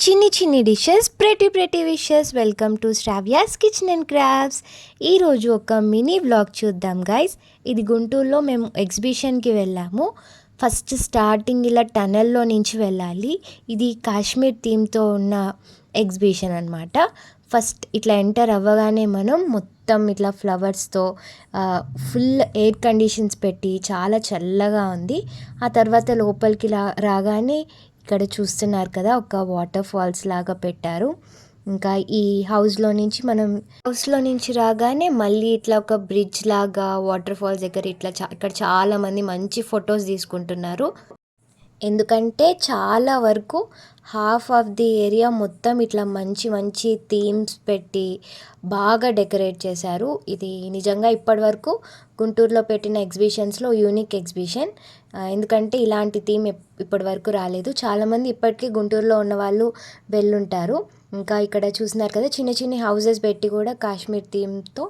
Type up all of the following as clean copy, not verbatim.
చిన్ని చిన్ని dishes pretty wishes. Welcome to Shravya's kitchen and crafts. ఈరోజు ఒక మినీ వ్లాగ్ చూద్దాం గైస్. ఇది గుంటూరులో మేము ఎగ్జిబిషన్కి వెళ్ళాము. ఫస్ట్ స్టార్టింగ్ ఇలా టనల్లో నుంచి వెళ్ళాలి. ఇది కాశ్మీర్ థీమ్తో ఉన్న ఎగ్జిబిషన్ అనమాట. ఫస్ట్ ఇట్లా ఎంటర్ అవ్వగానే మనం మొత్తం ఇట్లా ఫ్లవర్స్తో ఫుల్ ఎయిర్ కండిషన్స్ పెట్టి చాలా చల్లగా ఉంది. ఆ తర్వాత లోపలికి రాగానే ఇక్కడ చూస్తున్నారు కదా, ఒక వాటర్ ఫాల్స్ లాగా పెట్టారు. ఇంకా ఈ హౌస్లో నుంచి రాగానే మళ్ళీ ఇట్లా ఒక బ్రిడ్జ్ లాగా వాటర్ ఫాల్స్ దగ్గర ఇట్లా ఇక్కడ చాలామంది మంచి ఫొటోస్ తీసుకుంటున్నారు. ఎందుకంటే చాలా వరకు హాఫ్ ఆఫ్ ది ఏరియా మొత్తం ఇట్లా మంచి మంచి థీమ్స్ పెట్టి బాగా డెకరేట్ చేశారు. ఇది నిజంగా ఇప్పటివరకు గుంటూరులో పెట్టిన ఎగ్జిబిషన్స్లో యూనిక్ ఎగ్జిబిషన్. ఎందుకంటే ఇలాంటి థీమ్ ఇప్పటి వరకు రాలేదు. చాలామంది ఇప్పటికీ గుంటూరులో ఉన్న వాళ్ళు వెళ్ళుంటారు. ఇంకా ఇక్కడ చూస్తున్నారు కదా, చిన్న చిన్న హౌసెస్ పెట్టి కూడా కాశ్మీర్ థీమ్తో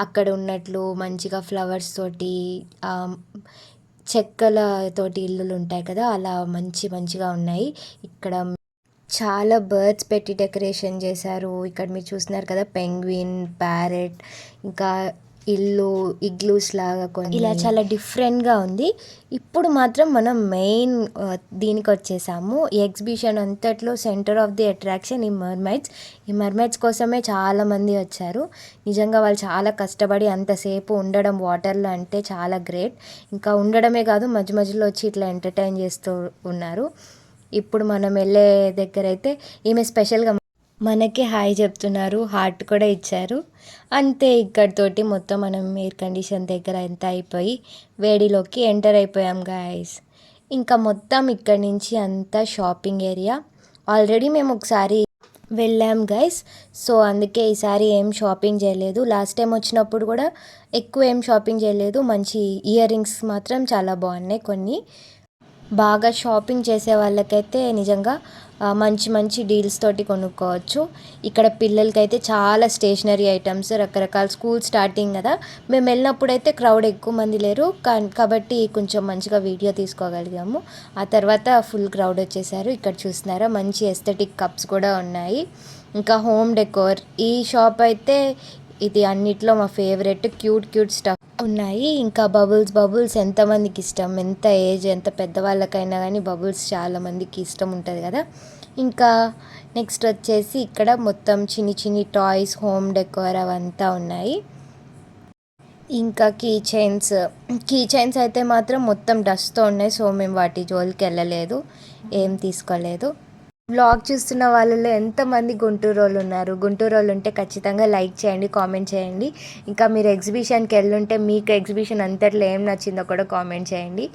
అక్కడ ఉన్నట్లు మంచిగా ఫ్లవర్స్ తోటి చెక్కలతోటి ఇల్లులు ఉంటాయి కదా, అలా మంచిగా ఉన్నాయి. ఇక్కడ చాలా బర్డ్స్ పెట్టి డెకరేషన్ చేశారు. ఇక్కడ మీరు చూస్తున్నారు కదా, పెంగ్విన్, ప్యారెట్, ఇంకా ఇగ్లూస్ లాగా కొన్ని ఇలా చాలా డిఫరెంట్గా ఉంది. ఇప్పుడు మాత్రం మనం మెయిన్ దీనికి వచ్చేసాము. ఈ ఎగ్జిబిషన్ అంతట్లో సెంటర్ ఆఫ్ ది అట్రాక్షన్ ఈ మర్మైడ్స్ కోసమే చాలామంది వచ్చారు. నిజంగా వాళ్ళు చాలా కష్టపడి అంతసేపు ఉండడం వాటర్లో అంటే చాలా గ్రేట్. ఇంకా ఉండడమే కాదు, మధ్యలో వచ్చి ఇట్లా ఎంటర్టైన్ చేస్తూ ఉన్నారు. ఇప్పుడు మనం వెళ్ళే దగ్గర అయితే ఈమె స్పెషల్గా మనకి హాయ్ చెప్తున్నారు, హార్ట్ కూడా ఇచ్చారు. అంతే, ఇక్కడితోటి మొత్తం మనం ఎయిర్ కండిషన్ దగ్గర ఎంత అయిపోయి వేడిలోకి ఎంటర్ అయిపోయాం గాయస్. ఇంకా మొత్తం ఇక్కడి నుంచి అంతా షాపింగ్ ఏరియా. ఆల్రెడీ మేము ఒకసారి వెళ్ళాం గైస్, సో అందుకే ఈసారి ఏం షాపింగ్ చేయలేదు. లాస్ట్ టైం వచ్చినప్పుడు కూడా ఎక్కువ ఏం షాపింగ్ చేయలేదు. మంచి ఇయర్ రింగ్స్ మాత్రం చాలా బాగున్నాయి. కొన్ని బాగా షాపింగ్ చేసే వాళ్ళకైతే నిజంగా మంచి డీల్స్ తోటి కొనుక్కోవచ్చు. ఇక్కడ పిల్లలకైతే చాలా స్టేషనరీ ఐటమ్స్, రకరకాల స్కూల్ స్టార్టింగ్ కదా, మేము వెళ్ళినప్పుడైతే క్రౌడ్ ఎక్కువ మంది లేరు కాబట్టి కొంచెం మంచిగా వీడియో తీసుకోగలిగాము. ఆ తర్వాత ఫుల్ క్రౌడ్ వచ్చేసారు. ఇక్కడ చూస్తున్నారా, మంచి ఎస్థెటిక్ కప్స్ కూడా ఉన్నాయి. ఇంకా హోమ్ డెకోర్ ఈ షాప్ అయితే ఇది అన్నిట్లో మా ఫేవరెట్. క్యూట్ స్టఫ్ ఉన్నాయి. ఇంకా బబుల్స్ ఎంతమందికి ఇష్టం, ఎంత ఏజ్ ఎంత పెద్దవాళ్ళకైనా కానీ బబుల్స్ చాలామందికి ఇష్టం ఉంటుంది కదా. ఇంకా నెక్స్ట్ వచ్చేసి ఇక్కడ మొత్తం చిన్ని టాయ్స్, హోమ్ డెకోర్ అవంతా ఉన్నాయి. ఇంకా కీ చైన్స్ అయితే మాత్రం మొత్తం డస్ట్తో ఉన్నాయి. సో మేము వాటి జోలికి వెళ్ళలేదు, ఏం తీసుకోలేదు. వ్లాగ్ చూస్తున్న వాళ్ళలో ఎంతమంది గుంటూరు వాళ్ళు ఉంటే ఖచ్చితంగా లైక్ చేయండి, కామెంట్ చేయండి. ఇంకా మీరు ఎగ్జిబిషన్కి వెళ్ళుంటే మీకు ఎగ్జిబిషన్ అంతట్లో ఏం నచ్చిందో కూడా కామెంట్ చేయండి.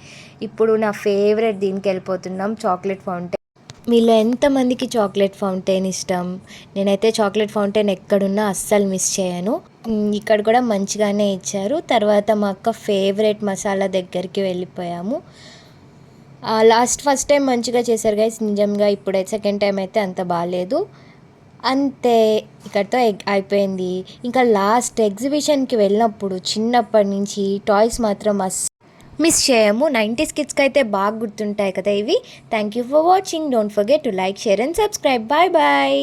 ఇప్పుడు నా ఫేవరెట్ దీనికి వెళ్ళిపోతున్నాం, చాక్లెట్ ఫౌంటైన్. మీలో ఎంతమందికి చాక్లెట్ ఫౌంటైన్ ఇష్టం? నేనైతే చాక్లెట్ ఫౌంటైన్ ఎక్కడున్నా అస్సలు మిస్ చేయను. ఇక్కడ కూడా మంచిగానే ఇచ్చారు. తర్వాత మా అక్క ఫేవరెట్ మసాలా దగ్గరికి వెళ్ళిపోయాము. ఫస్ట్ టైం మంచిగా చేశారు గైస్ నిజంగా. ఇప్పుడైతే సెకండ్ టైం అయితే అంత బాగాలేదు. అంతే, ఇక్కడితో అయిపోయింది. ఇంకా లాస్ట్ ఎగ్జిబిషన్కి వెళ్ళినప్పుడు చిన్నప్పటి నుంచి టాయ్స్ మాత్రం మిస్ చేయము. 90s కిడ్స్కి అయితే బాగా గుర్తుంటాయి కదా ఇవి. Thank you for watching. Don't forget to like, share and subscribe. Bye.